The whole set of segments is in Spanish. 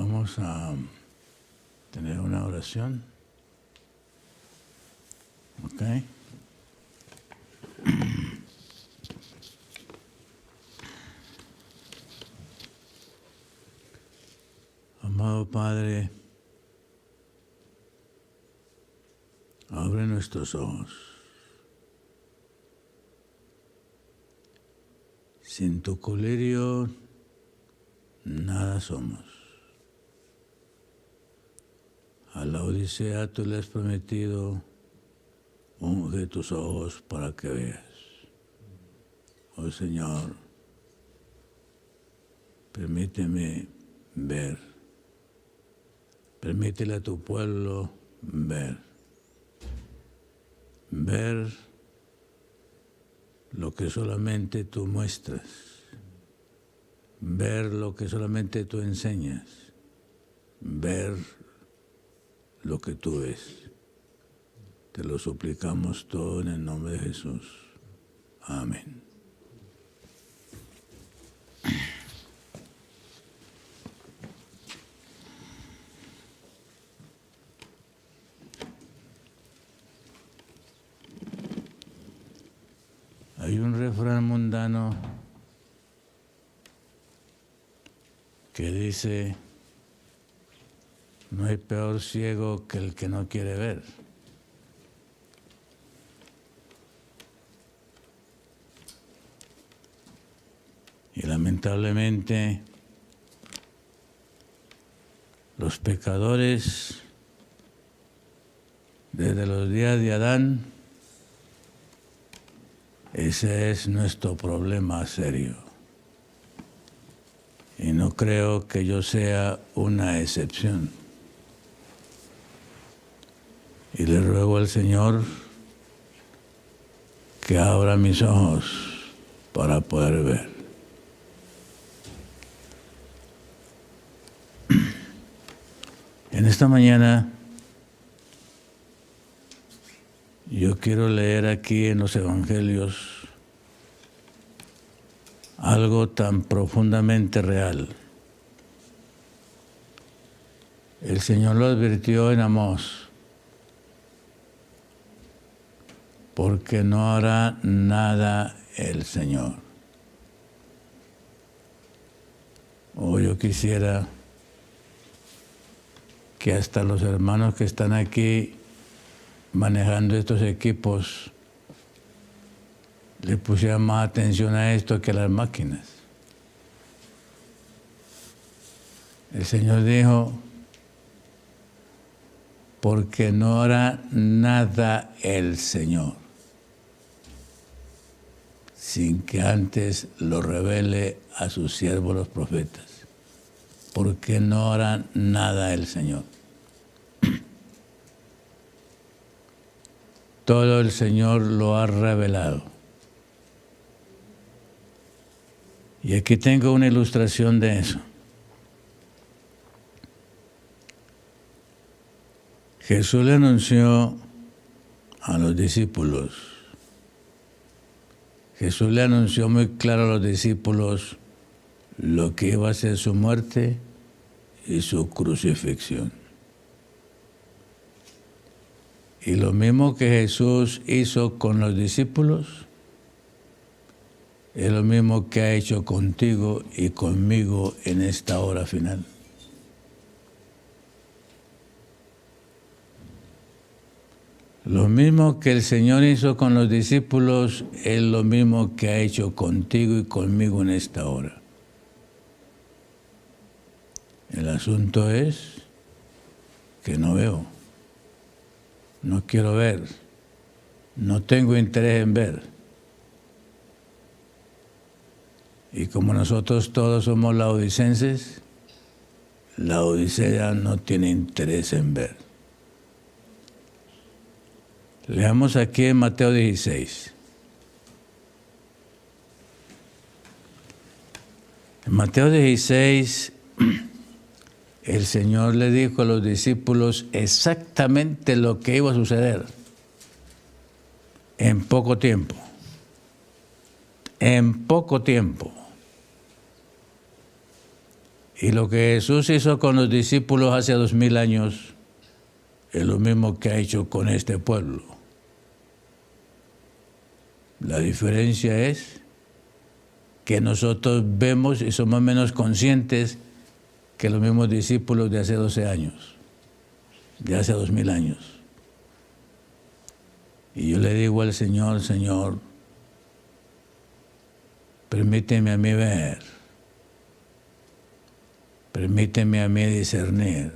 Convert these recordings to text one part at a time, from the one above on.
Vamos a tener una oración. ¿Ok? Amado Padre, abre nuestros ojos. Sin tu colirio, nada somos. A la Odisea tú le has prometido, unge tus ojos para que veas. Oh Señor, permíteme ver. Permítele a tu pueblo ver. Ver lo que solamente tú muestras. Ver lo que solamente tú enseñas. Ver lo que tú ves. Te lo suplicamos todo en el nombre de Jesús. Amén. Hay un refrán mundano que dice: no hay peor ciego que el que no quiere ver. Y lamentablemente, los pecadores, desde los días de Adán, ese es nuestro problema serio. Y no creo que yo sea una excepción. Y le ruego al Señor que abra mis ojos para poder ver. En esta mañana yo quiero leer aquí en los Evangelios algo tan profundamente real. El Señor lo advirtió en Amós, porque no hará nada el Señor. O yo quisiera que hasta los hermanos que están aquí manejando estos equipos le pusieran más atención a esto que a las máquinas. El Señor dijo, porque no hará nada el Señor sin que antes lo revele a sus siervos los profetas. Porque no hará nada el Señor. Todo el Señor lo ha revelado. Y aquí tengo una ilustración de eso. Jesús le anunció a los discípulos. Jesús le anunció muy claro a los discípulos lo que iba a ser su muerte y su crucifixión. Y lo mismo que Jesús hizo con los discípulos, es lo mismo que ha hecho contigo y conmigo en esta hora final. Lo mismo que el Señor hizo con los discípulos es lo mismo que ha hecho contigo y conmigo en esta hora. El asunto es que no veo, no quiero ver, no tengo interés en ver. Y como nosotros todos somos laodicenses, la Odisea no tiene interés en ver. Leamos aquí en Mateo 16. En Mateo 16, el Señor le dijo a los discípulos exactamente lo que iba a suceder en poco tiempo. En poco tiempo. Y lo que Jesús hizo con los discípulos hace 2000 años es lo mismo que ha hecho con este pueblo. La diferencia es que nosotros vemos y somos menos conscientes que los mismos discípulos de hace 12 años, de hace 2000 años. Y yo le digo al Señor, Señor, permíteme a mí ver, permíteme a mí discernir,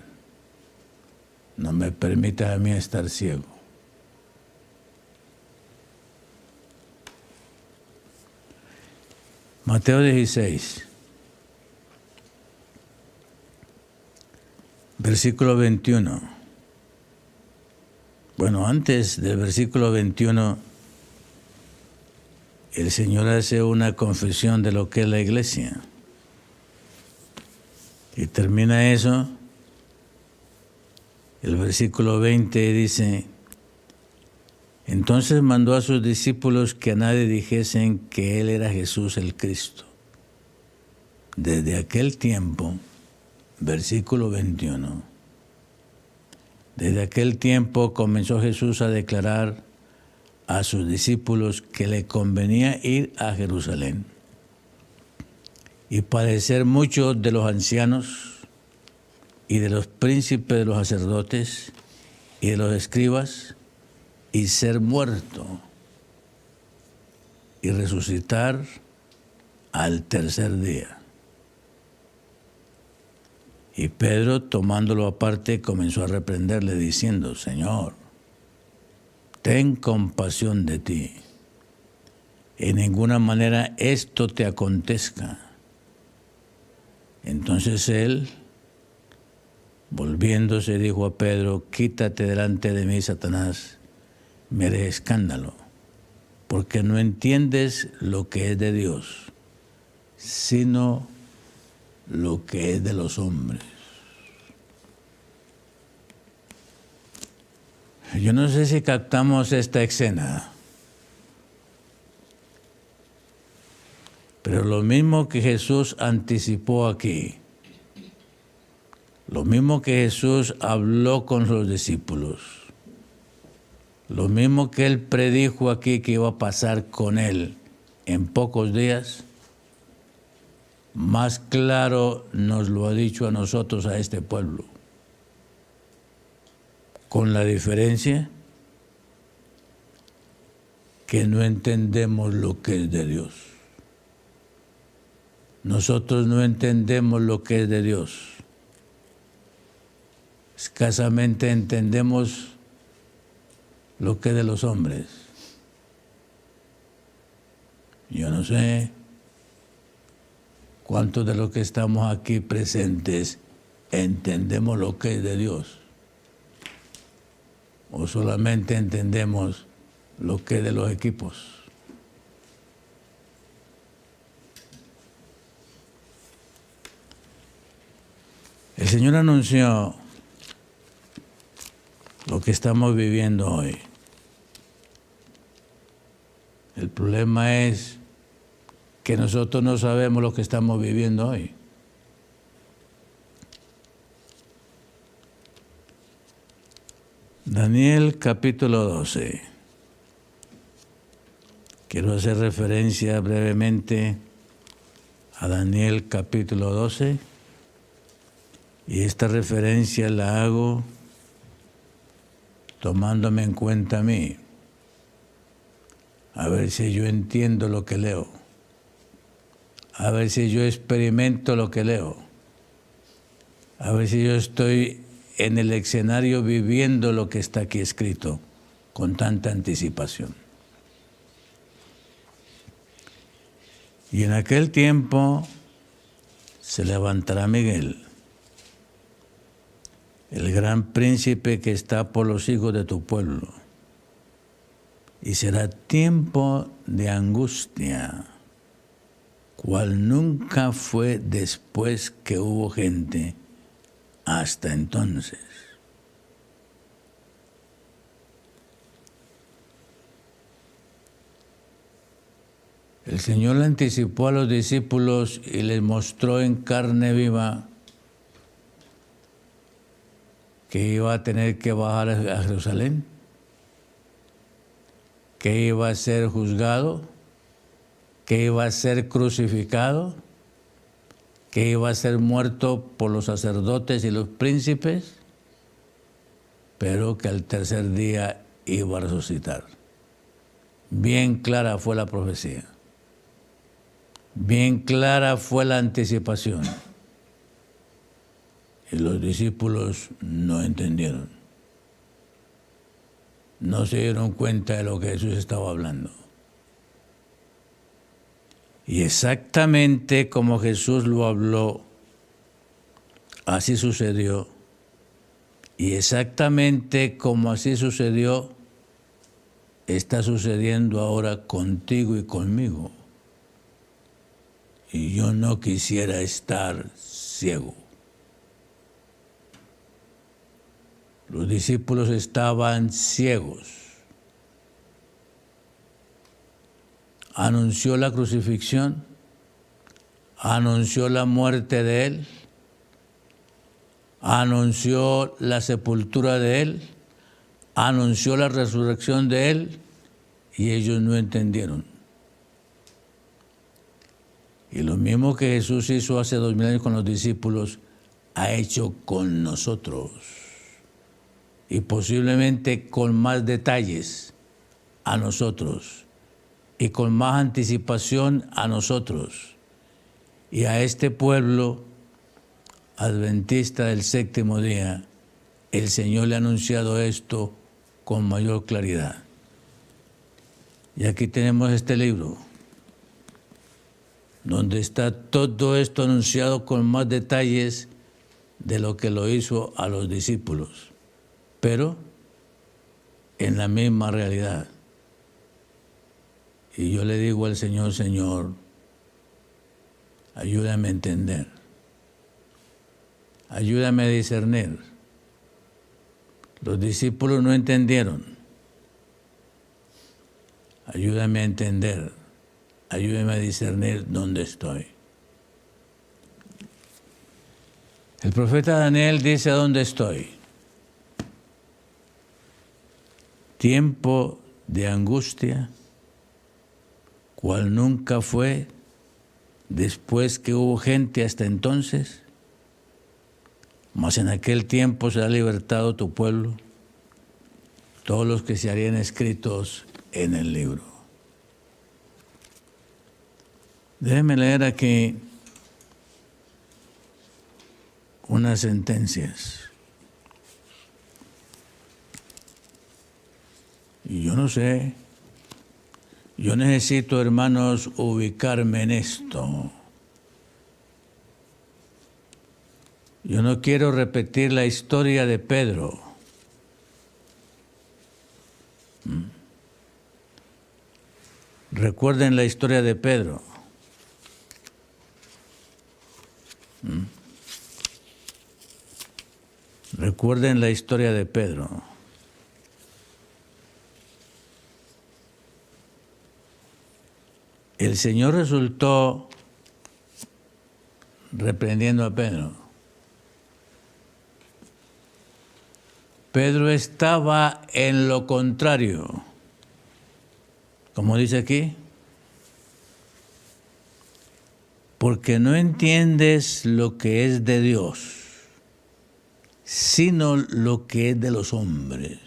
no me permita a mí estar ciego. Mateo 16, versículo 21. Bueno, antes del versículo 21, el Señor hace una confesión de lo que es la iglesia. Y termina eso, el versículo 20 dice: entonces mandó a sus discípulos que a nadie dijesen que Él era Jesús el Cristo. Desde aquel tiempo, versículo 21, desde aquel tiempo comenzó Jesús a declarar a sus discípulos que le convenía ir a Jerusalén y padecer mucho de los ancianos y de los príncipes de los sacerdotes y de los escribas, y ser muerto y resucitar al tercer día. Y Pedro, tomándolo aparte, comenzó a reprenderle diciendo: Señor, ten compasión de ti. En ninguna manera esto te acontezca. Entonces él, volviéndose, dijo a Pedro: quítate delante de mí, Satanás, me eres escándalo, porque no entiendes lo que es de Dios, sino lo que es de los hombres. Yo no sé si captamos esta escena, pero lo mismo que Jesús anticipó aquí, lo mismo que Jesús habló con los discípulos, lo mismo que Él predijo aquí que iba a pasar con Él en pocos días, más claro nos lo ha dicho a nosotros, a este pueblo. Con la diferencia que no entendemos lo que es de Dios. Nosotros no entendemos lo que es de Dios. Escasamente entendemos lo que es de los hombres. Yo no sé cuántos de los que estamos aquí presentes entendemos lo que es de Dios, o solamente entendemos lo que es de los equipos. El Señor anunció lo que estamos viviendo hoy. El problema es que nosotros no sabemos lo que estamos viviendo hoy. Daniel capítulo 12. Quiero hacer referencia brevemente a Daniel capítulo 12, y esta referencia la hago tomándome en cuenta a mí, a ver si yo entiendo lo que leo, a ver si yo experimento lo que leo, a ver si yo estoy en el escenario viviendo lo que está aquí escrito con tanta anticipación. Y en aquel tiempo se levantará Miguel, el gran príncipe que está por los hijos de tu pueblo, y será tiempo de angustia, cual nunca fue después que hubo gente hasta entonces. El Señor le anticipó a los discípulos y les mostró en carne viva que iba a tener que bajar a Jerusalén, que iba a ser juzgado, que iba a ser crucificado, que iba a ser muerto por los sacerdotes y los príncipes, pero que al tercer día iba a resucitar. Bien clara fue la profecía. Bien clara fue la anticipación. Y los discípulos no entendieron. No se dieron cuenta de lo que Jesús estaba hablando. Y exactamente como Jesús lo habló, así sucedió. Y exactamente como así sucedió, está sucediendo ahora contigo y conmigo. Y yo no quisiera estar ciego. Los discípulos estaban ciegos. Anunció la crucifixión, anunció la muerte de Él, anunció la sepultura de Él, anunció la resurrección de Él, y ellos no entendieron. Y lo mismo que Jesús hizo hace 2000 años con los discípulos, ha hecho con nosotros. Y posiblemente con más detalles a nosotros. Y con más anticipación a nosotros. Y a este pueblo adventista del séptimo día, el Señor le ha anunciado esto con mayor claridad. Y aquí tenemos este libro, donde está todo esto anunciado con más detalles de lo que lo hizo a los discípulos, pero en la misma realidad. Y yo le digo al Señor, Señor, ayúdame a entender, ayúdame a discernir. Los discípulos no entendieron. Ayúdame a entender, ayúdame a discernir dónde estoy. El profeta Daniel dice dónde estoy. Tiempo de angustia, cual nunca fue después que hubo gente hasta entonces, mas en aquel tiempo será libertado tu pueblo, todos los que se harían escritos en el libro. Déjeme leer aquí unas sentencias. Y yo no sé, yo necesito, hermanos, ubicarme en esto. Yo no quiero repetir la historia de Pedro. Recuerden la historia de Pedro. Recuerden la historia de Pedro. El Señor resultó reprendiendo a Pedro. Pedro estaba en lo contrario. Como dice aquí, porque no entiendes lo que es de Dios, sino lo que es de los hombres.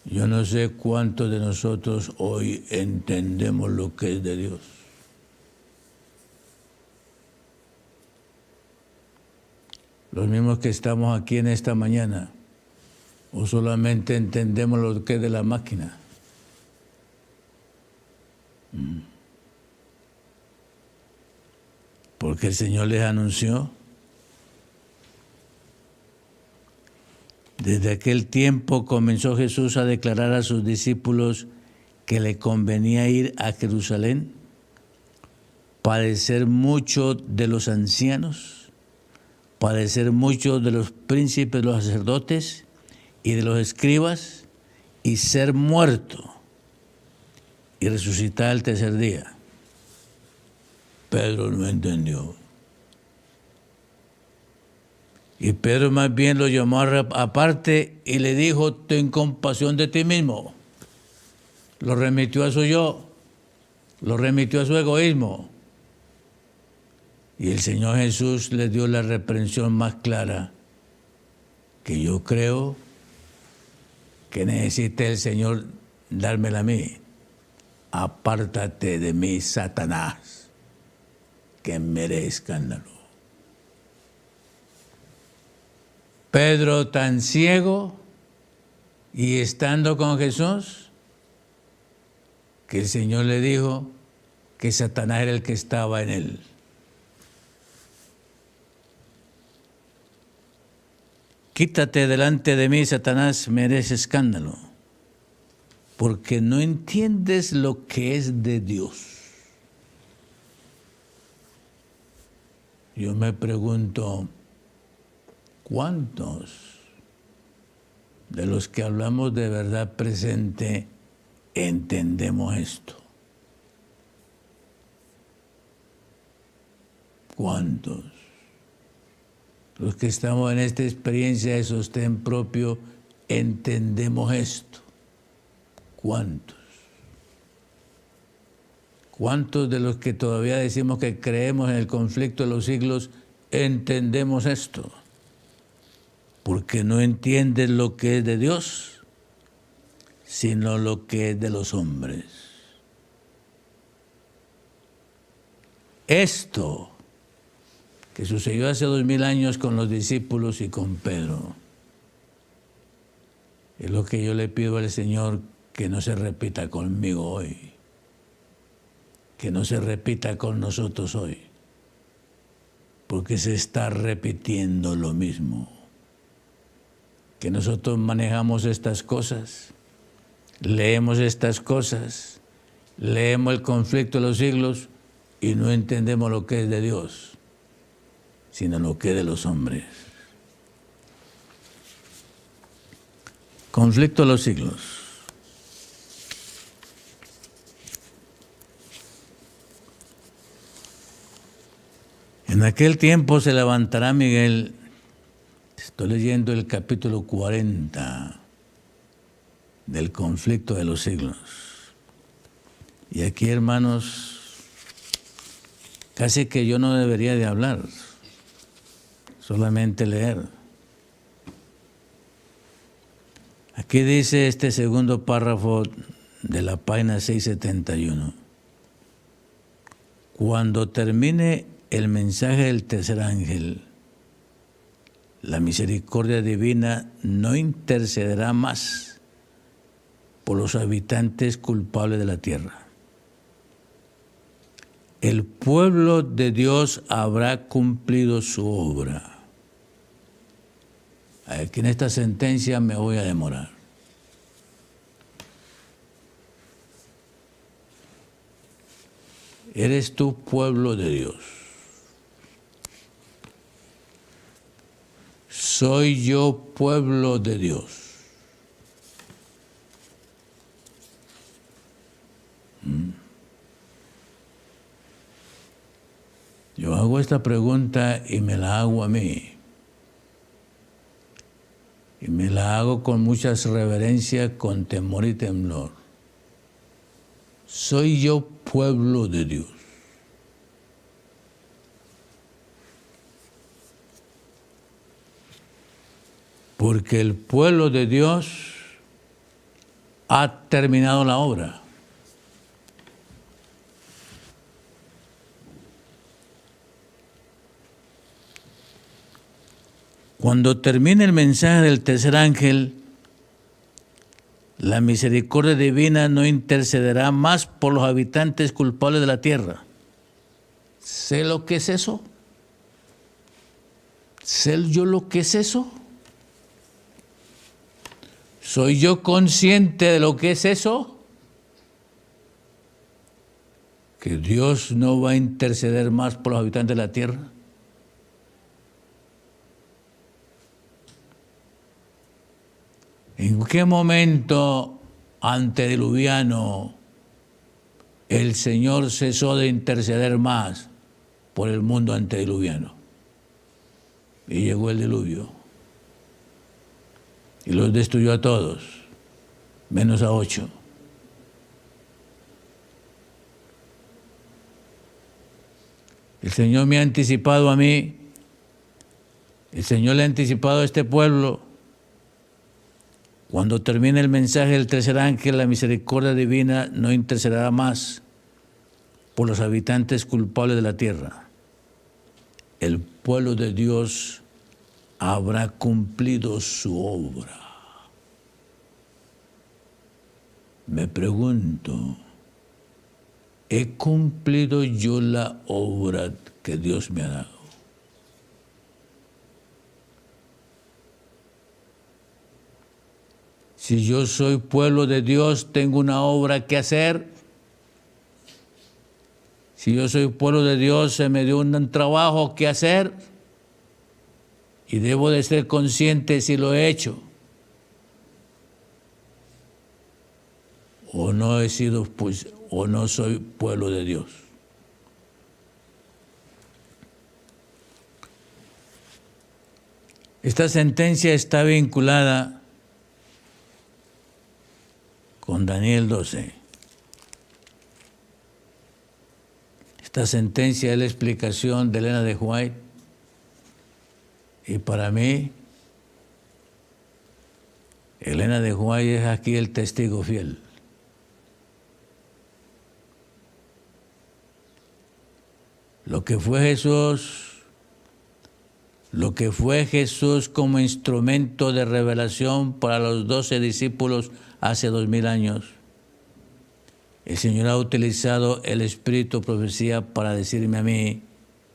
Yo no sé cuántos de nosotros hoy entendemos lo que es de Dios. Los mismos que estamos aquí en esta mañana, o solamente entendemos lo que es de la máquina. Porque el Señor les anunció. Desde aquel tiempo comenzó Jesús a declarar a sus discípulos que le convenía ir a Jerusalén, padecer mucho de los ancianos, padecer mucho de los príncipes, de los sacerdotes y de los escribas, y ser muerto y resucitar el tercer día. Pedro no entendió. Y Pedro más bien lo llamó aparte y le dijo, ten compasión de ti mismo. Lo remitió a su yo, lo remitió a su egoísmo. Y el Señor Jesús le dio la reprensión más clara, que yo creo que necesita el Señor dármela a mí. Apártate de mí, Satanás, que me haré escándalo. Pedro tan ciego y estando con Jesús, que el Señor le dijo que Satanás era el que estaba en él. Quítate delante de mí, Satanás, me harás escándalo, porque no entiendes lo que es de Dios. Yo me pregunto, ¿cuántos de los que hablamos de verdad presente entendemos esto? ¿Cuántos? Los que estamos en esta experiencia de sostén propio, entendemos esto. ¿Cuántos? ¿Cuántos de los que todavía decimos que creemos en el conflicto de los siglos, entendemos esto? Porque no entiendes lo que es de Dios, sino lo que es de los hombres. Esto que sucedió hace 2000 años con los discípulos y con Pedro, es lo que yo le pido al Señor que no se repita conmigo hoy, que no se repita con nosotros hoy, porque se está repitiendo lo mismo. Que nosotros manejamos estas cosas, leemos estas cosas, leemos el conflicto de los siglos y no entendemos lo que es de Dios, sino lo que es de los hombres. Conflicto de los siglos. En aquel tiempo se levantará Miguel. Estoy leyendo el capítulo 40 del conflicto de los siglos. Y aquí, hermanos, casi que yo no debería de hablar, solamente leer. Aquí dice este segundo párrafo de la página 671. Cuando termine el mensaje del tercer ángel, la misericordia divina no intercederá más por los habitantes culpables de la tierra. El pueblo de Dios habrá cumplido su obra. Aquí en esta sentencia me voy a demorar. Eres tú pueblo de Dios. Soy yo pueblo de Dios. Yo hago esta pregunta y me la hago a mí. Y me la hago con mucha reverencia, con temor y temblor. Soy yo pueblo de Dios. Porque el pueblo de Dios ha terminado la obra. Cuando termine el mensaje del tercer ángel, la misericordia divina no intercederá más por los habitantes culpables de la tierra. ¿Sé lo que es eso? ¿Sé yo lo que es eso? ¿Soy yo consciente de lo que es eso? ¿Que Dios no va a interceder más por los habitantes de la tierra? ¿En qué momento antediluviano el Señor cesó de interceder más por el mundo antediluviano. Y llegó el diluvio. Y los destruyó a todos, menos a 8. El Señor me ha anticipado a mí, el Señor le ha anticipado a este pueblo. Cuando termine el mensaje del tercer ángel, la misericordia divina no intercederá más por los habitantes culpables de la tierra. El pueblo de Dios habrá cumplido su obra. Me pregunto, ¿he cumplido yo la obra que Dios me ha dado? Si yo soy pueblo de Dios, tengo una obra que hacer. Si yo soy pueblo de Dios, se me dio un trabajo que hacer y debo de ser consciente si lo he hecho o no he sido, pues, o no soy pueblo de Dios. Esta sentencia está vinculada con Daniel 12. Esta sentencia es la explicación de Elena de White y para mí Elena de White es aquí el testigo fiel. Lo que fue Jesús como instrumento de revelación para los 12 discípulos hace 2000 años. El Señor ha utilizado el espíritu profecía para decirme a mí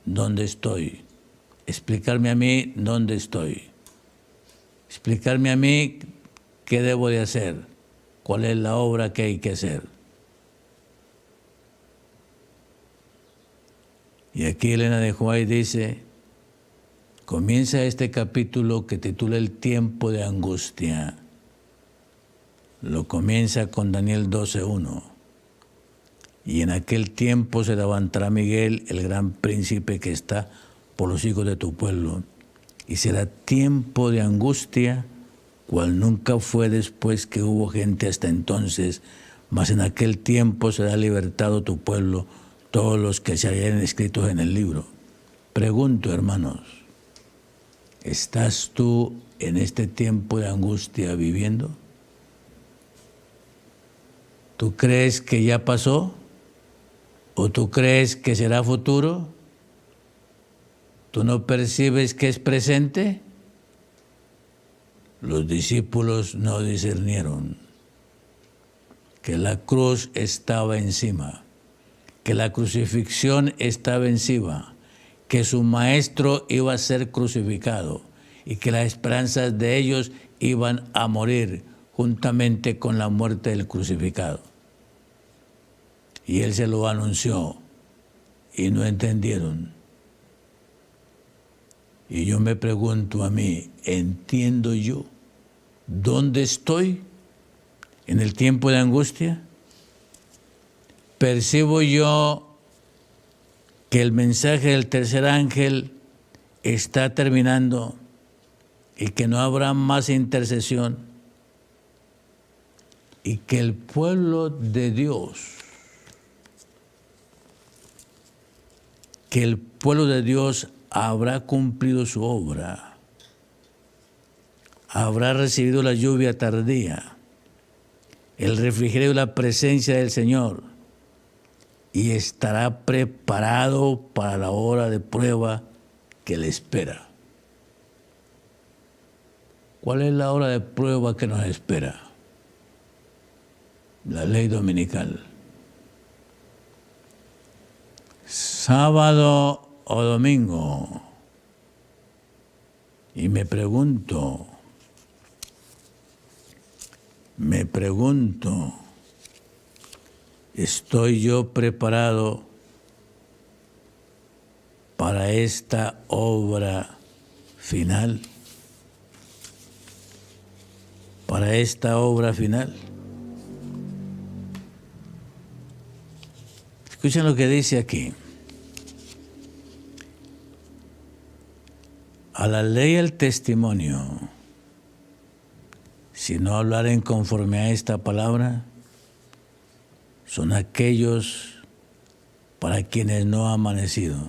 dónde estoy, explicarme a mí dónde estoy, explicarme a mí qué debo de hacer, cuál es la obra que hay que hacer. Y aquí Elena de White dice, comienza este capítulo que titula El tiempo de angustia. Lo comienza con Daniel 12:1. Y en aquel tiempo se levantará Miguel, el gran príncipe que está por los hijos de tu pueblo, y será tiempo de angustia, cual nunca fue después que hubo gente hasta entonces, mas en aquel tiempo será libertado tu pueblo, todos los que se hayan escritos en el libro. Pregunto, hermanos, ¿estás tú en este tiempo de angustia viviendo? ¿Tú crees que ya pasó? ¿O tú crees que será futuro? ¿Tú no percibes que es presente? Los discípulos no discernieron que la cruz estaba encima, que la crucifixión estaba encima, que su maestro iba a ser crucificado y que las esperanzas de ellos iban a morir juntamente con la muerte del crucificado. Y él se lo anunció y no entendieron. Y yo me pregunto a mí, ¿entiendo yo dónde estoy en el tiempo de angustia? ¿Percibo yo que el mensaje del tercer ángel está terminando y que no habrá más intercesión y que el pueblo de Dios, habrá cumplido su obra, habrá recibido la lluvia tardía, el refrigerio de la presencia del Señor y estará preparado para la hora de prueba que le espera? ¿Cuál es la hora de prueba que nos espera? La ley dominical. Sábado o domingo. Y me pregunto, ¿estoy yo preparado para esta obra final? ¿Para esta obra final? Escuchen lo que dice aquí. A la ley y al testimonio, si no hablaren conforme a esta palabra, son aquellos para quienes no ha amanecido.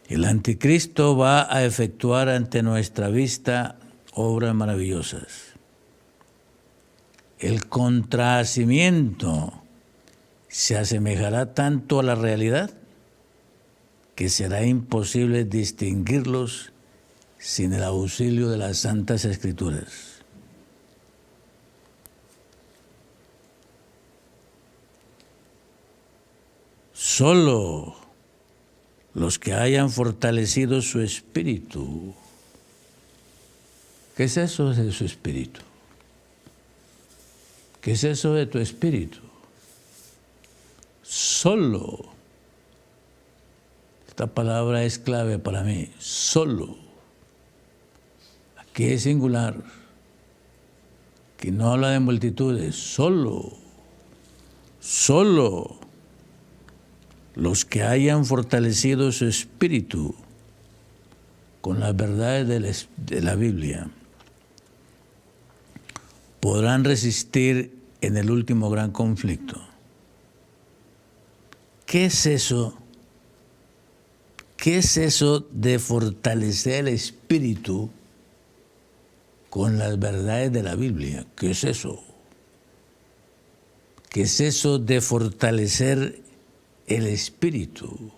El anticristo va a efectuar ante nuestra vista obras maravillosas. El contrahacimiento se asemejará tanto a la realidad que será imposible distinguirlos sin el auxilio de las Santas Escrituras. Solo los que hayan fortalecido su espíritu. ¿Qué es eso de su espíritu? ¿Qué es eso de tu espíritu? Solo. Esta palabra es clave para mí. Solo. Aquí es singular. Que no habla de multitudes. Solo. Solo los que hayan fortalecido su espíritu con las verdades de la Biblia podrán resistir en el último gran conflicto. ¿Qué es eso? ¿Qué es eso de fortalecer el espíritu con las verdades de la Biblia? ¿Qué es eso? ¿Qué es eso de fortalecer el espíritu?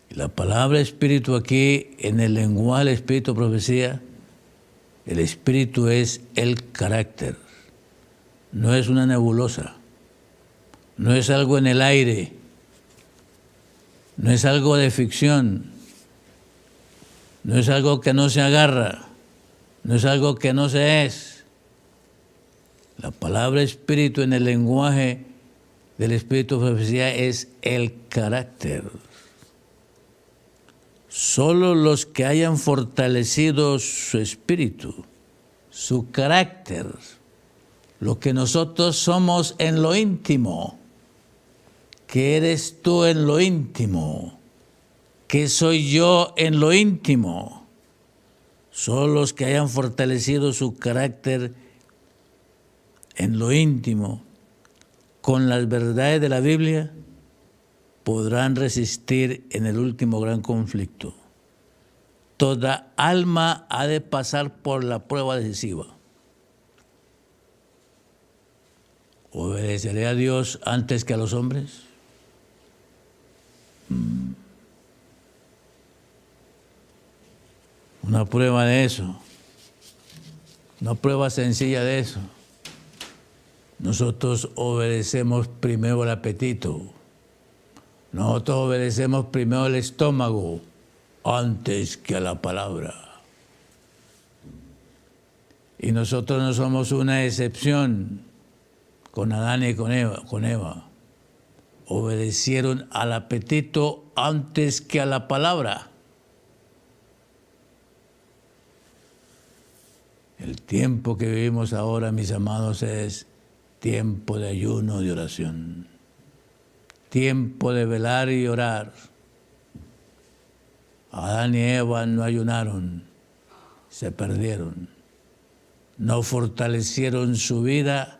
La palabra espíritu aquí, en el lenguaje del espíritu profecía, el espíritu es el carácter, no es una nebulosa, no es algo en el aire, no es algo de ficción, no es algo que no se agarra, no es algo que no se es. La palabra espíritu en el lenguaje del espíritu de profecía es el carácter. Solo los que hayan fortalecido su espíritu, su carácter, lo que nosotros somos en lo íntimo, ¿qué eres tú en lo íntimo? ¿Qué soy yo en lo íntimo? Solo los que hayan fortalecido su carácter en lo íntimo, con las verdades de la Biblia, podrán resistir en el último gran conflicto. Toda alma ha de pasar por la prueba decisiva. ¿Obedeceré a Dios antes que a los hombres? Una prueba de eso. Una prueba sencilla de eso. Nosotros obedecemos primero el apetito. Nosotros obedecemos primero el estómago antes que a la palabra. Y nosotros no somos una excepción con Adán y con Eva. Obedecieron al apetito antes que a la palabra. El tiempo que vivimos ahora, mis amados, es tiempo de ayuno, de oración. Tiempo de velar y orar. Adán y Eva no ayunaron, se perdieron. No fortalecieron su vida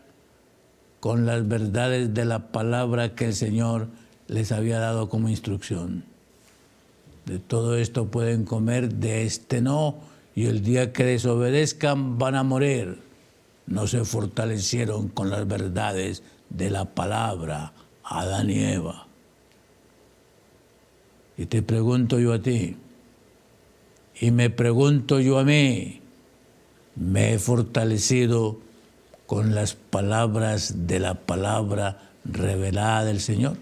con las verdades de la palabra que el Señor les había dado como instrucción. De todo esto pueden comer, de este no, y el día que desobedezcan van a morir. No se fortalecieron con las verdades de la palabra, Adán y Eva. Y te pregunto yo a ti, y me pregunto yo a mí, ¿me he fortalecido con las palabras de la palabra revelada del Señor?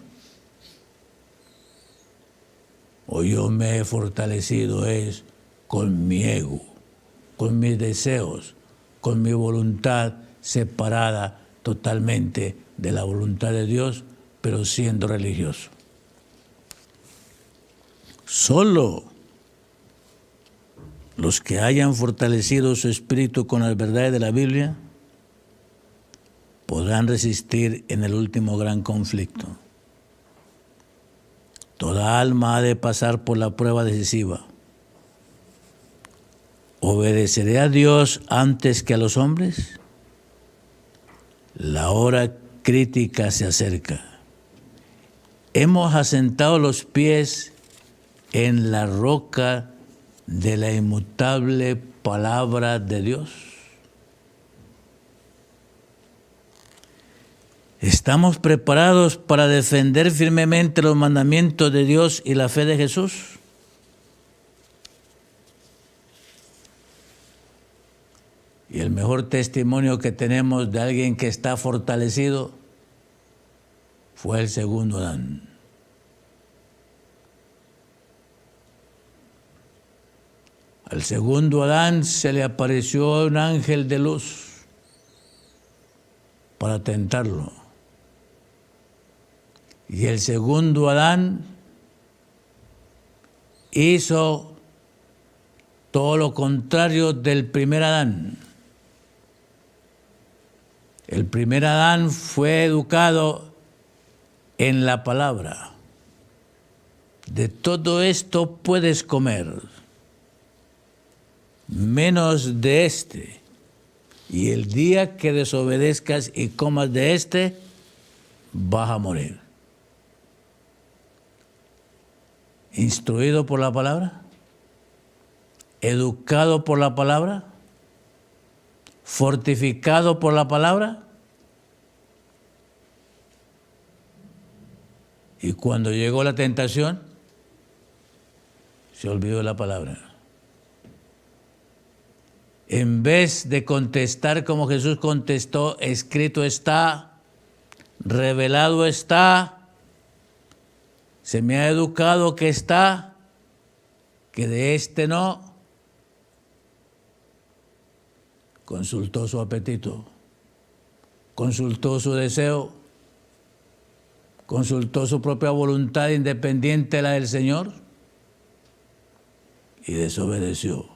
¿O yo me he fortalecido es con mi ego, con mis deseos, con mi voluntad separada totalmente de la voluntad de Dios, pero siendo religioso? Solo los que hayan fortalecido su espíritu con las verdades de la Biblia podrán resistir en el último gran conflicto. Toda alma ha de pasar por la prueba decisiva. ¿Obedeceré a Dios antes que a los hombres? La hora crítica se acerca. Hemos asentado los pies en la roca de la inmutable palabra de Dios. ¿Estamos preparados para defender firmemente los mandamientos de Dios y la fe de Jesús? Y el mejor testimonio que tenemos de alguien que está fortalecido fue el segundo Adán. Al segundo Adán se le apareció un ángel de luz para tentarlo. Y el segundo Adán hizo todo lo contrario del primer Adán. El primer Adán fue educado en la palabra. De todo esto puedes comer, menos de este. Y el día que desobedezcas y comas de este, vas a morir. Instruido por la palabra, educado por la palabra, fortificado por la palabra. Y cuando llegó la tentación, se olvidó de la palabra. En vez de contestar como Jesús contestó, escrito está, revelado está, se me ha educado que está, que de este no. Consultó su apetito, consultó su deseo, consultó su propia voluntad independiente de la del Señor y desobedeció.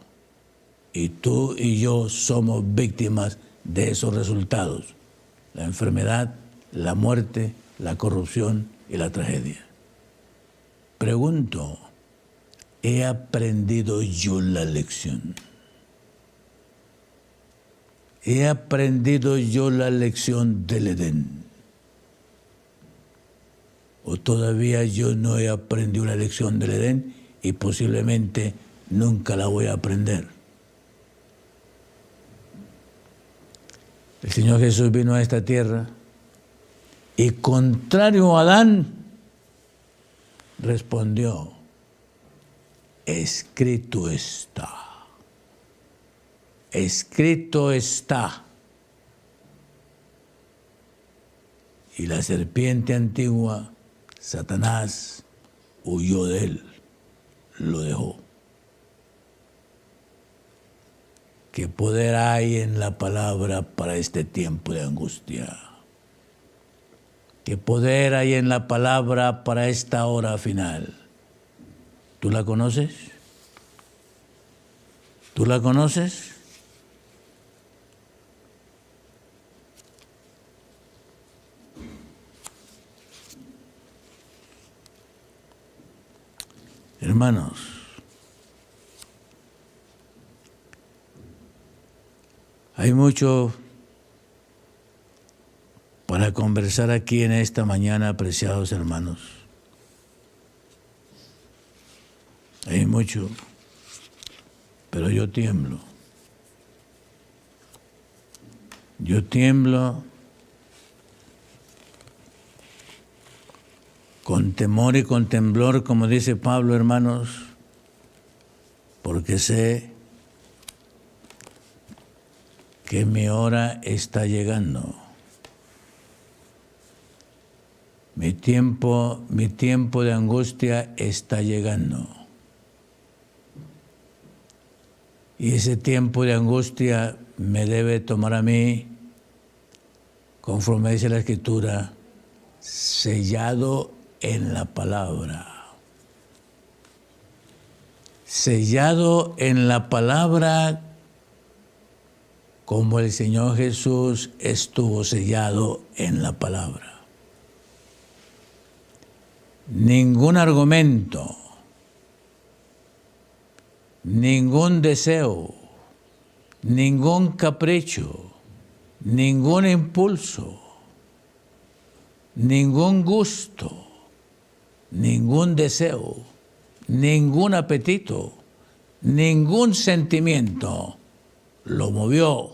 Y tú y yo somos víctimas de esos resultados: la enfermedad, la muerte, la corrupción y la tragedia. Pregunto, ¿he aprendido yo la lección? ¿He aprendido yo la lección del Edén? ¿O todavía yo no he aprendido la lección del Edén y posiblemente nunca la voy a aprender? El Señor Jesús vino a esta tierra y, contrario a Adán, respondió: escrito está. Escrito está. Y la serpiente antigua, Satanás, huyó de él, lo dejó. ¿Qué poder hay en la palabra para este tiempo de angustia? ¿Qué poder hay en la palabra para esta hora final? ¿Tú la conoces? ¿Tú la conoces? Hermanos, hay mucho para conversar aquí en esta mañana, apreciados hermanos. Hay mucho, pero yo tiemblo. Yo tiemblo con temor y con temblor, como dice Pablo, hermanos, porque sé que mi hora está llegando. Mi tiempo de angustia está llegando. Y ese tiempo de angustia me debe tomar a mí, conforme dice la Escritura, sellado en la palabra. Sellado en la palabra como el Señor Jesús estuvo sellado en la palabra. Ningún argumento, ningún deseo, ningún capricho, ningún impulso, ningún gusto, ningún deseo, ningún apetito, ningún sentimiento lo movió.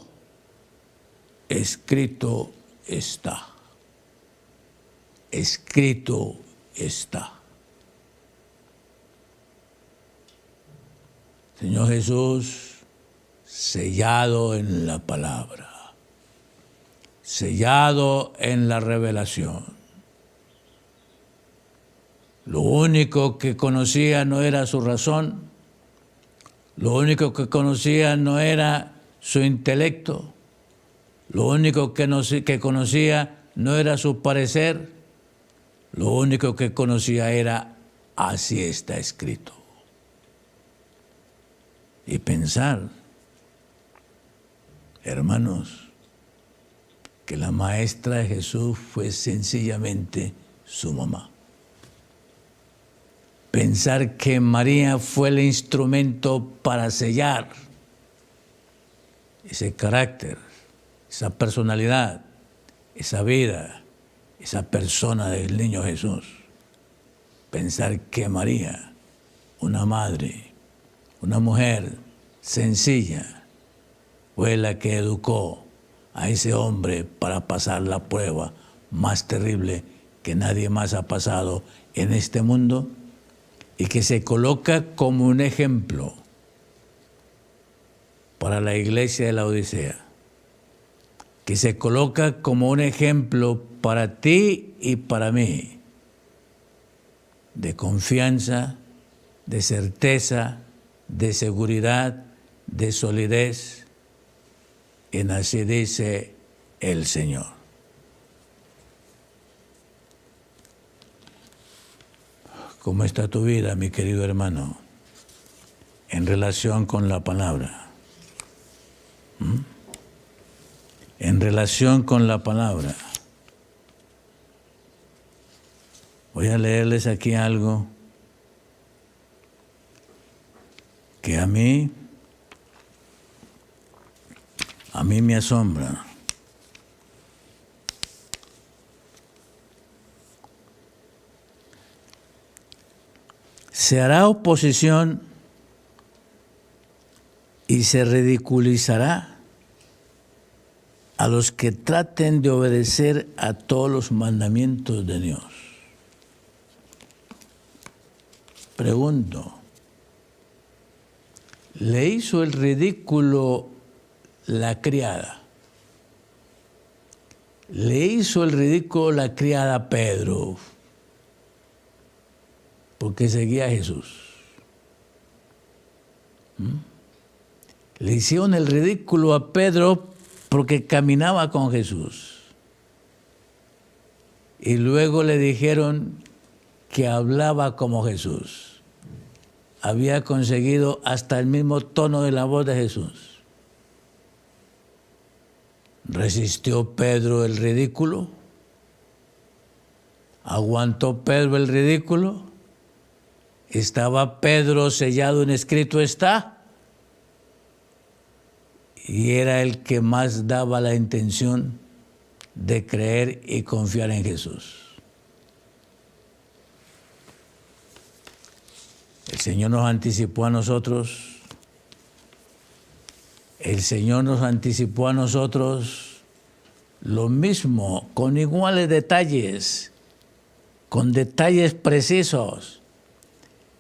Escrito está. Escrito está. Señor Jesús, sellado en la palabra, sellado en la revelación. Lo único que conocía no era su razón, lo único que conocía no era su intelecto, lo único que conocía no era su parecer, lo único que conocía era así está escrito. Y pensar, hermanos, que la maestra de Jesús fue sencillamente su mamá. Pensar que María fue el instrumento para sellar ese carácter, esa personalidad, esa vida, esa persona del niño Jesús. Pensar que María, una madre, una mujer sencilla, fue la que educó a ese hombre para pasar la prueba más terrible que nadie más ha pasado en este mundo y que se coloca como un ejemplo para la iglesia de la Odisea, que se coloca como un ejemplo para ti y para mí, de confianza, de certeza, de seguridad, de solidez, en así dice el Señor. ¿Cómo está tu vida, mi querido hermano, en relación con la palabra? En relación con la palabra. Voy a leerles aquí algo que a mí me asombra. Se hará oposición y se ridiculizará a los que traten de obedecer a todos los mandamientos de Dios. Pregunto, ¿le hizo el ridículo la criada? ¿Le hizo el ridículo la criada a Pedro? Porque seguía a Jesús. Le hicieron el ridículo a Pedro porque caminaba con Jesús. Y luego le dijeron que hablaba como Jesús. Había conseguido hasta el mismo tono de la voz de Jesús. ¿Resistió Pedro el ridículo? ¿Aguantó Pedro el ridículo? ¿Estaba Pedro sellado en escrito está? Y era el que más daba la intención de creer y confiar en Jesús. El Señor nos anticipó a nosotros. El Señor nos anticipó a nosotros lo mismo, con iguales detalles, con detalles precisos.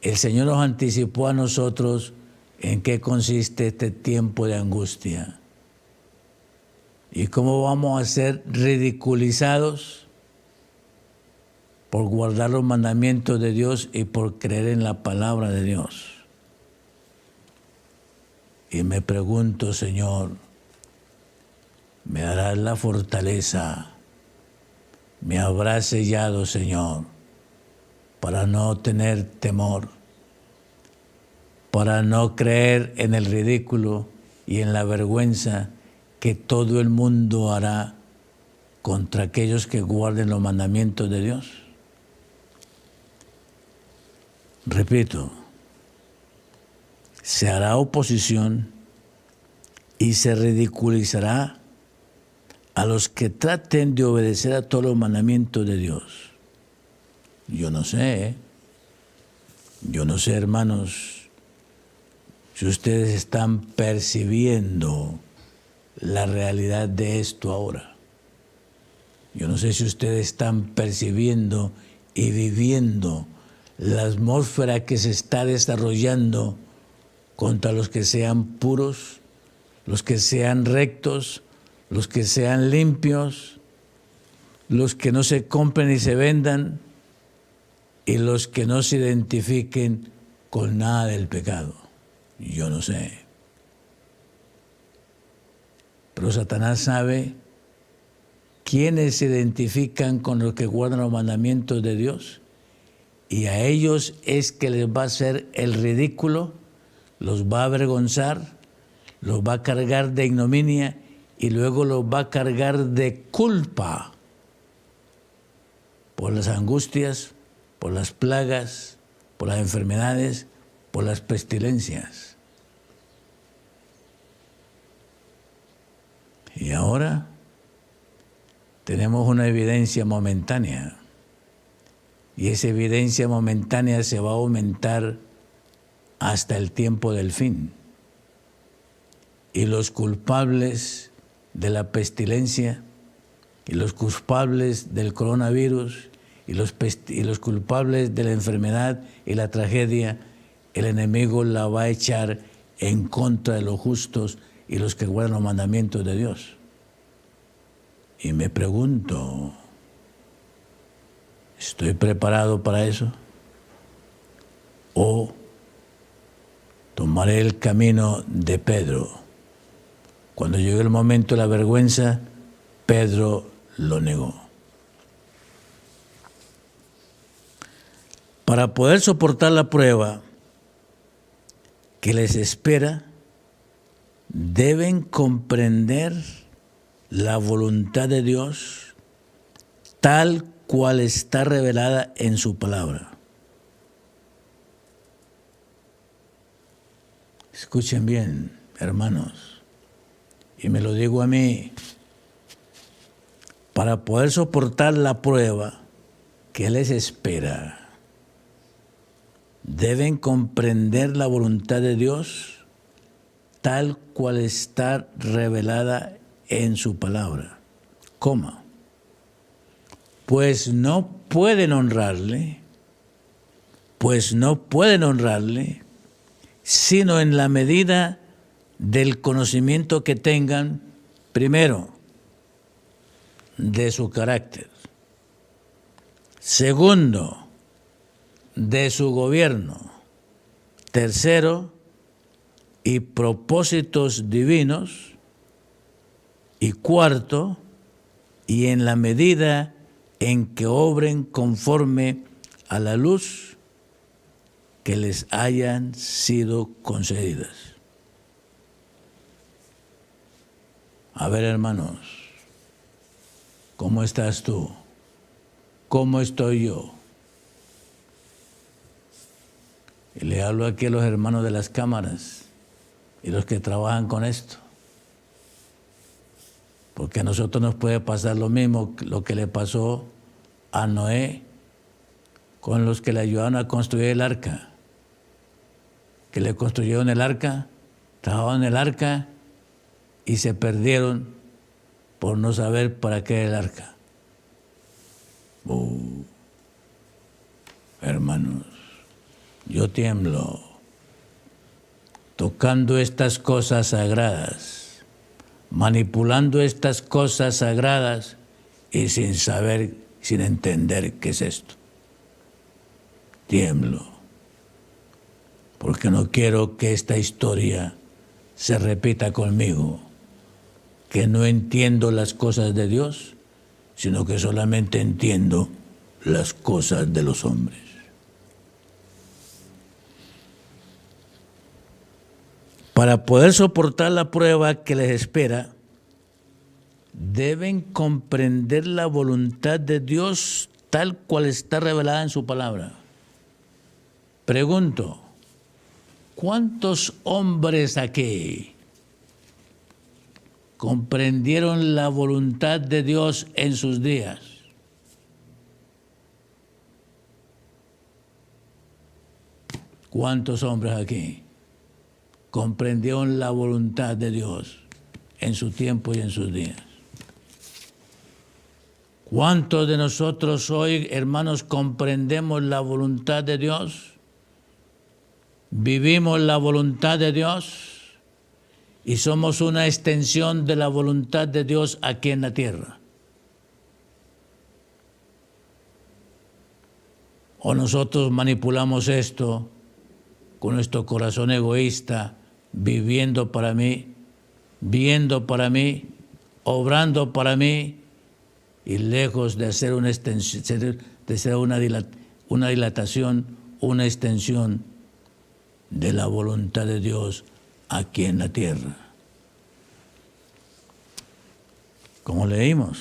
El Señor nos anticipó a nosotros en qué consiste este tiempo de angustia y cómo vamos a ser ridiculizados por guardar los mandamientos de Dios y por creer en la palabra de Dios. Y me pregunto, Señor, ¿me darás la fortaleza? ¿Me habrás sellado, Señor, para no tener temor, para no creer en el ridículo y en la vergüenza que todo el mundo hará contra aquellos que guarden los mandamientos de Dios? Repito, se hará oposición y se ridiculizará a los que traten de obedecer a todos los mandamientos de Dios. Yo no sé, hermanos, si ustedes están percibiendo la realidad de esto ahora. Yo no sé si ustedes están percibiendo y viviendo la atmósfera que se está desarrollando contra los que sean puros, los que sean rectos, los que sean limpios, los que no se compren y se vendan, y los que no se identifiquen con nada del pecado. Yo no sé. Pero Satanás sabe quiénes se identifican con los que guardan los mandamientos de Dios, y a ellos es que les va a hacer el ridículo, los va a avergonzar, los va a cargar de ignominia y luego los va a cargar de culpa por las angustias, por las plagas, por las enfermedades, por las pestilencias. Y ahora tenemos una evidencia momentánea, y esa evidencia momentánea se va a aumentar hasta el tiempo del fin. Y los culpables de la pestilencia, y los culpables del coronavirus, y los culpables de la enfermedad y la tragedia, el enemigo la va a echar en contra de los justos y los que guardan los mandamientos de Dios. Y me pregunto, ¿estoy preparado para eso? ¿O tomaré el camino de Pedro? Cuando llegó el momento de la vergüenza, Pedro lo negó. Para poder soportar la prueba que les espera, deben comprender la voluntad de Dios tal cual está revelada en su palabra. Escuchen bien, hermanos, y me lo digo a mí, para poder soportar la prueba que les espera, deben comprender la voluntad de Dios tal cual está revelada en su palabra. Coma. Pues no pueden honrarle, sino en la medida del conocimiento que tengan, primero, de su carácter, segundo, de su gobierno, tercero, y propósitos divinos, y cuarto, y en la medida en que obren conforme a la luz que les hayan sido concedidas. A ver, hermanos, ¿cómo estás tú? ¿Cómo estoy yo? Y le hablo aquí a los hermanos de las cámaras y los que trabajan con esto. Porque a nosotros nos puede pasar lo mismo, lo que le pasó a Noé con los que le ayudaron a construir el arca. Que le construyeron el arca, trabajaban en el arca y se perdieron por no saber para qué era el arca. Hermanos, yo tiemblo tocando estas cosas sagradas, manipulando estas cosas sagradas y sin saber, sin entender qué es esto. Tiemblo, porque no quiero que esta historia se repita conmigo, que no entiendo las cosas de Dios, sino que solamente entiendo las cosas de los hombres. Para poder soportar la prueba que les espera, deben comprender la voluntad de Dios tal cual está revelada en su palabra. Pregunto, ¿cuántos hombres aquí comprendieron la voluntad de Dios en sus días? ¿Cuántos hombres aquí comprendieron la voluntad de Dios en su tiempo y en sus días? ¿Cuántos de nosotros hoy, hermanos, comprendemos la voluntad de Dios? ¿Vivimos la voluntad de Dios? Y somos una extensión de la voluntad de Dios aquí en la tierra. ¿O nosotros manipulamos esto con nuestro corazón egoísta, viviendo para mí, viendo para mí, obrando para mí, y lejos de hacer una extensión, de ser una dilatación, una extensión de la voluntad de Dios aquí en la tierra? Como leímos,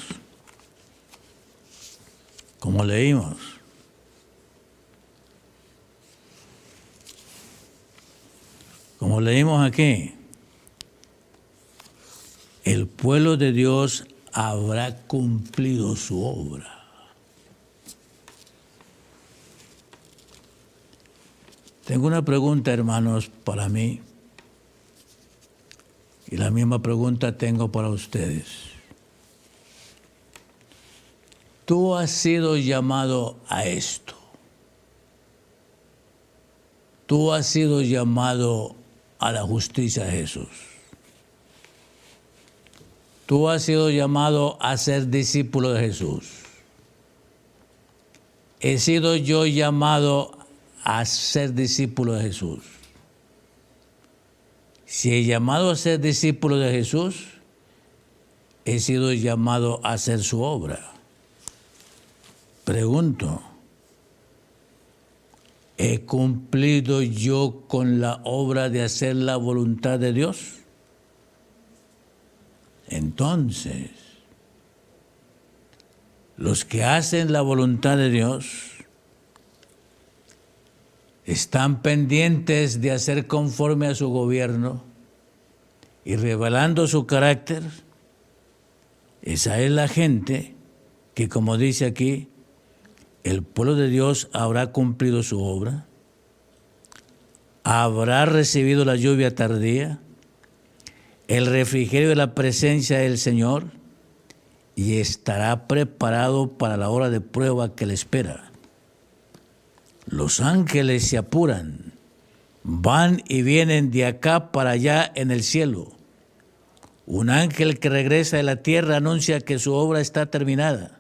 aquí, el pueblo de Dios habrá cumplido su obra. Tengo una pregunta, hermanos, para mí, y la misma pregunta tengo para ustedes. Tú has sido llamado a esto. Tú has sido llamado a la justicia de Jesús. Tú has sido llamado a ser discípulo de Jesús. He sido yo llamado a ser discípulo de Jesús. Si he llamado a ser discípulo de Jesús, he sido llamado a hacer su obra. Pregunto, ¿he cumplido yo con la obra de hacer la voluntad de Dios? Entonces, los que hacen la voluntad de Dios están pendientes de hacer conforme a su gobierno y revelando su carácter. Esa es la gente que, como dice aquí, el pueblo de Dios habrá cumplido su obra, habrá recibido la lluvia tardía, el refrigerio de la presencia del Señor, y estará preparado para la hora de prueba que le espera. Los ángeles se apuran, van y vienen de acá para allá en el cielo. Un ángel que regresa de la tierra anuncia que su obra está terminada.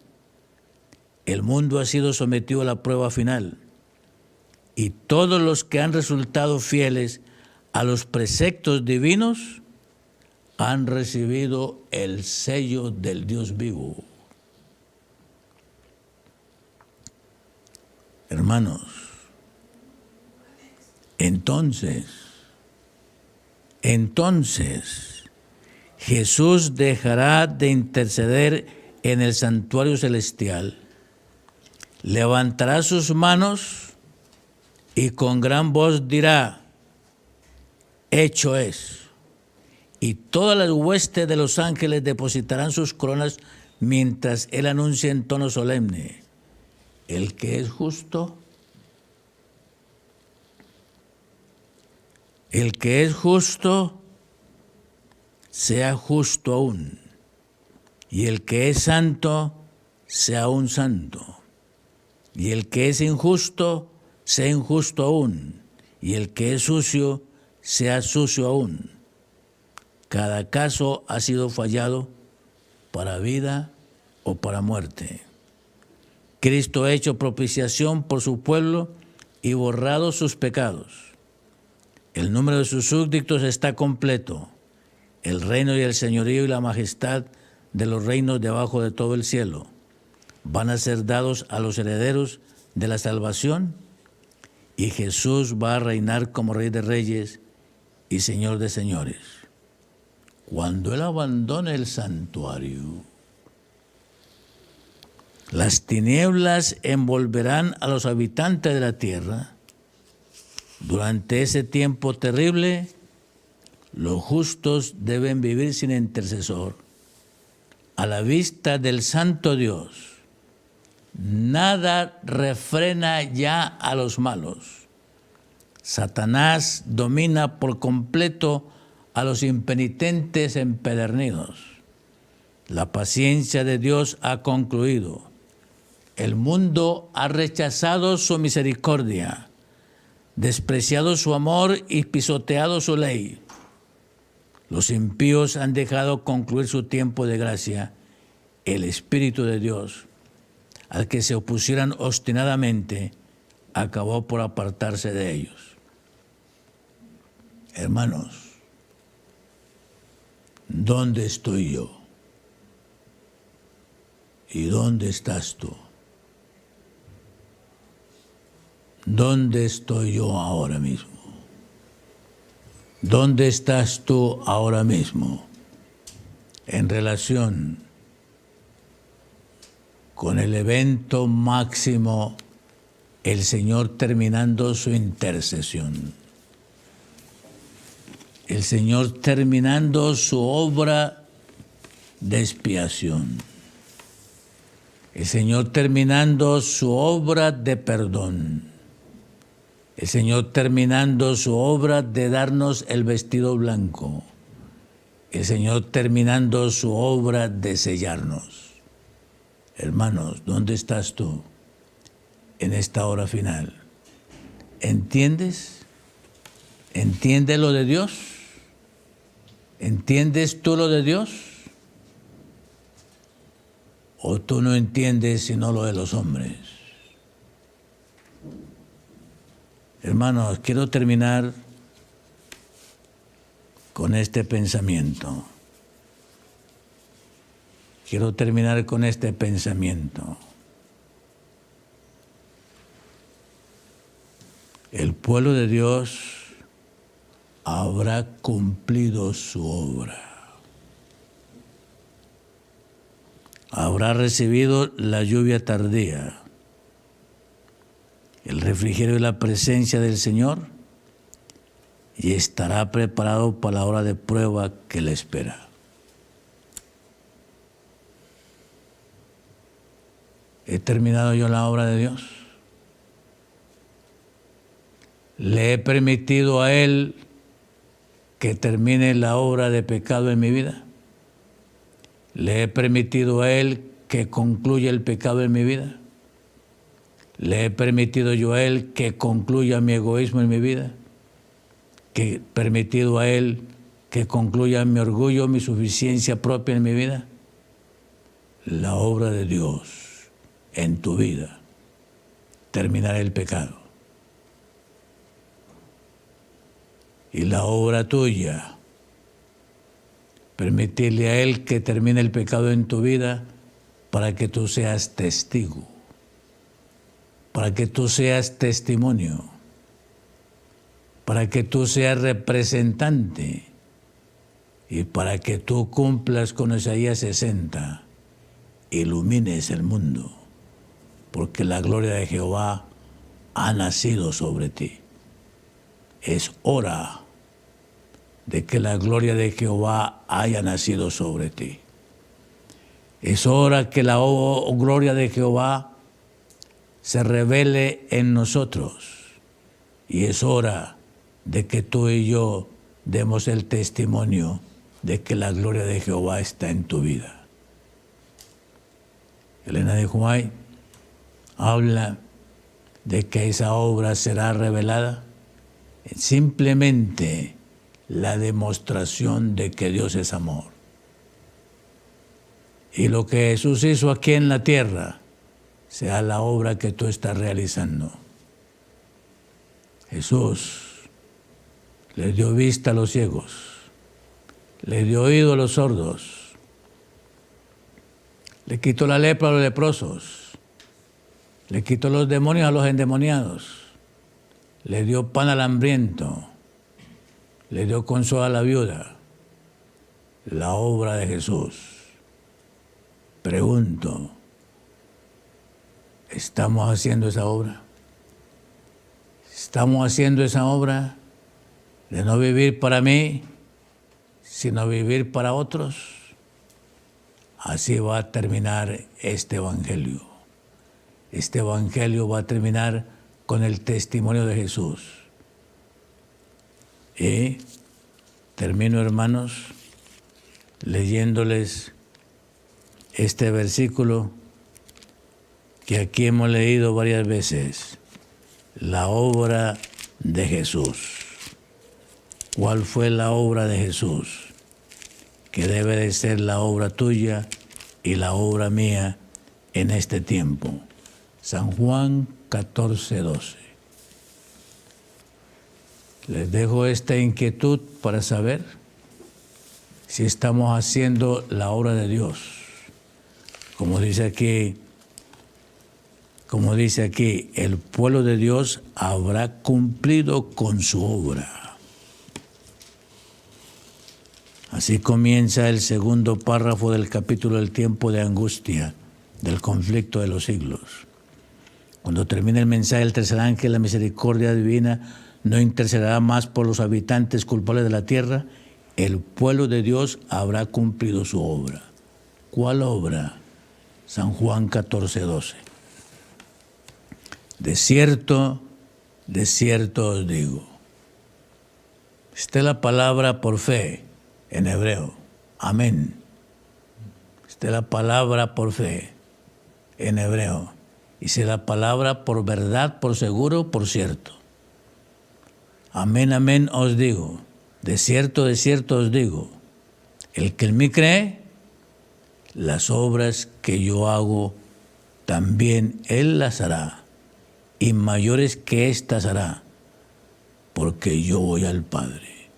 El mundo ha sido sometido a la prueba final, y todos los que han resultado fieles a los preceptos divinos han recibido el sello del Dios vivo. Hermanos, entonces, Jesús dejará de interceder en el santuario celestial, levantará sus manos y con gran voz dirá: hecho es. Y todas las huestes de los ángeles depositarán sus coronas mientras Él anuncia en tono solemne: el que es justo, sea justo aún, y el que es santo, sea aún santo, y el que es injusto, sea injusto aún, y el que es sucio, sea sucio aún. Cada caso ha sido fallado para vida o para muerte. Cristo ha hecho propiciación por su pueblo y borrado sus pecados. El número de sus súbditos está completo. El reino y el señorío y la majestad de los reinos debajo de todo el cielo van a ser dados a los herederos de la salvación, y Jesús va a reinar como Rey de Reyes y Señor de Señores. cuando Él abandone el santuario, las tinieblas envolverán a los habitantes de la tierra. Durante ese tiempo terrible, los justos deben vivir sin intercesor, a la vista del Santo Dios. Nada refrena ya a los malos. Satanás domina por completo a los impenitentes empedernidos. La paciencia de Dios ha concluido. El mundo ha rechazado su misericordia, despreciado su amor y pisoteado su ley. Los impíos han dejado concluir su tiempo de gracia. El Espíritu de Dios, al que se opusieran obstinadamente, acabó por apartarse de ellos. Hermanos, ¿dónde estoy yo? ¿Y dónde estás tú? ¿Dónde estoy yo ahora mismo? ¿Dónde estás tú ahora mismo en relación con el evento máximo, el Señor terminando su intercesión? El Señor terminando su obra de expiación. El Señor terminando su obra de perdón. El Señor terminando su obra de darnos el vestido blanco. El Señor terminando su obra de sellarnos. Hermanos, ¿dónde estás tú en esta hora final? ¿Entiendes? ¿Entiendes lo de Dios? ¿Entiendes tú lo de Dios? ¿O tú no entiendes sino lo de los hombres? Hermanos, quiero terminar con este pensamiento. Quiero terminar con este pensamiento. El pueblo de Dios habrá cumplido su obra. Habrá recibido la lluvia tardía, el refrigerio y la presencia del Señor, y estará preparado para la hora de prueba que le espera. ¿He terminado yo la obra de Dios? ¿Le he permitido a Él que termine la obra de pecado en mi vida? ¿Le he permitido a Él que concluya el pecado en mi vida? ¿Le he permitido yo a Él que concluya mi egoísmo en mi vida? ¿Que he permitido a Él que concluya mi orgullo, mi suficiencia propia en mi vida? La obra de Dios en tu vida, terminar el pecado. Y la obra tuya, permitirle a Él que termine el pecado en tu vida para que tú seas testigo, para que tú seas testimonio, para que tú seas representante y para que tú cumplas con Isaías 60, ilumines el mundo, porque la gloria de Jehová ha nacido sobre ti. Es hora de que la gloria de Jehová haya nacido sobre ti. Es hora que la gloria de Jehová se revele en nosotros. Y es hora de que tú y yo demos el testimonio de que la gloria de Jehová está en tu vida. Elena de White habla de que esa obra será revelada. Simplemente la demostración de que Dios es amor. Y lo que Jesús hizo aquí en la tierra sea la obra que tú estás realizando. Jesús le dio vista a los ciegos, le dio oído a los sordos, le quitó la lepra a los leprosos, le quitó los demonios a los endemoniados, le dio pan al hambriento, le dio consuelo a la viuda, la obra de Jesús. Pregunto, ¿estamos haciendo esa obra? ¿Estamos haciendo esa obra de no vivir para mí, sino vivir para otros? Así va a terminar este evangelio. Este evangelio va a terminar con el testimonio de Jesús. Y termino, hermanos, leyéndoles este versículo que aquí hemos leído varias veces. La obra de Jesús. ¿Cuál fue la obra de Jesús? Que debe de ser la obra tuya y la obra mía en este tiempo. San Juan 14:12. Les dejo esta inquietud para saber si estamos haciendo la obra de Dios. Como dice aquí, el pueblo de Dios habrá cumplido con su obra. Así comienza el segundo párrafo del capítulo del tiempo de angustia, del conflicto de los siglos. Cuando termine el mensaje del tercer ángel, la misericordia divina no intercederá más por los habitantes culpables de la tierra. El pueblo de Dios habrá cumplido su obra. ¿Cuál obra? San Juan 14:12. De cierto os digo. Esta es la palabra por fe en hebreo. Amén. Esta es la palabra por fe en hebreo. Y si la palabra por verdad, por seguro, por cierto. Amén, amén os digo. De cierto os digo. El que en mí cree, las obras que yo hago, también él las hará. Y mayores que éstas hará, porque yo voy al Padre.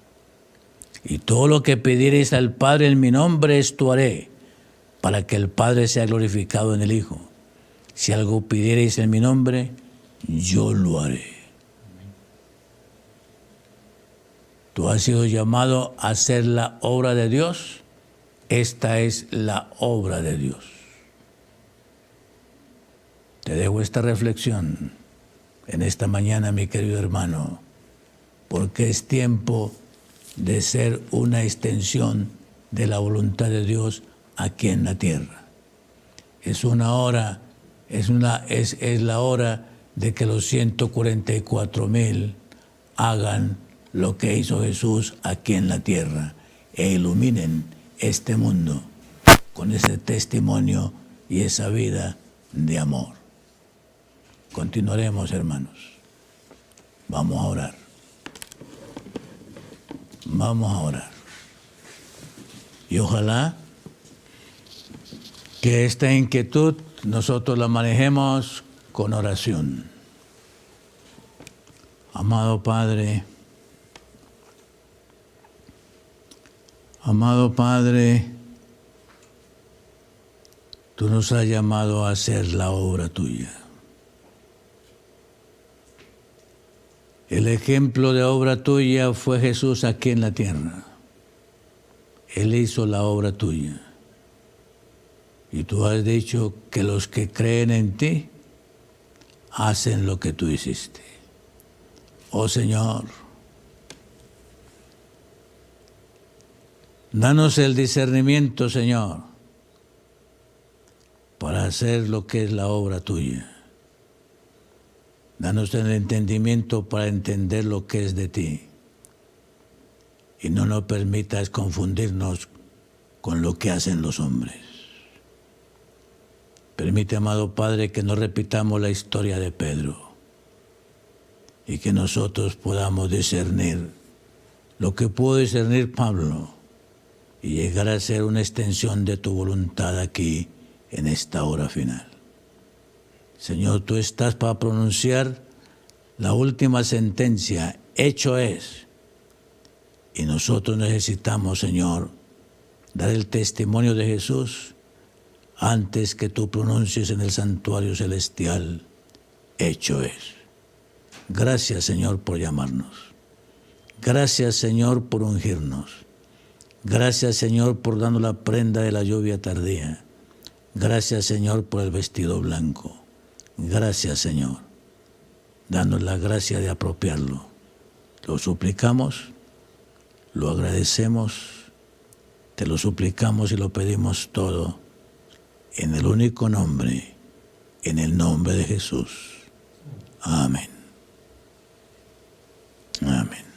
Y todo lo que pidiereis al Padre en mi nombre, esto haré, para que el Padre sea glorificado en el Hijo. Si algo pidiereis en mi nombre, yo lo haré. Tú has sido llamado a hacer la obra de Dios. Esta es la obra de Dios. Te dejo esta reflexión en esta mañana, mi querido hermano, porque es tiempo de ser una extensión de la voluntad de Dios aquí en la tierra. Es la hora de que los 144,000 hagan lo que hizo Jesús aquí en la tierra e iluminen este mundo con ese testimonio y esa vida de amor. Continuaremos, hermanos. Vamos a orar. Vamos a orar. Y ojalá que esta inquietud nosotros la manejemos con oración. Amado Padre, tú nos has llamado a hacer la obra tuya. El ejemplo de obra tuya fue Jesús aquí en la tierra. Él hizo la obra tuya. Y tú has dicho que los que creen en ti hacen lo que tú hiciste. Oh Señor, danos el discernimiento, Señor, para hacer lo que es la obra tuya. Danos el entendimiento para entender lo que es de ti. Y no nos permitas confundirnos con lo que hacen los hombres. Permite, amado Padre, que no repitamos la historia de Pedro y que nosotros podamos discernir lo que pudo discernir Pablo y llegar a ser una extensión de tu voluntad aquí en esta hora final. Señor, tú estás para pronunciar la última sentencia, hecho es. Y nosotros necesitamos, Señor, dar el testimonio de Jesús antes que tú pronuncies en el santuario celestial, hecho es. Gracias, Señor, por llamarnos. Gracias, Señor, por ungirnos. Gracias, Señor, por darnos la prenda de la lluvia tardía. Gracias, Señor, por el vestido blanco. Gracias, Señor. Danos la gracia de apropiarlo. Lo suplicamos, lo agradecemos, te lo suplicamos y lo pedimos todo en el único nombre, en el nombre de Jesús. Amén. Amén.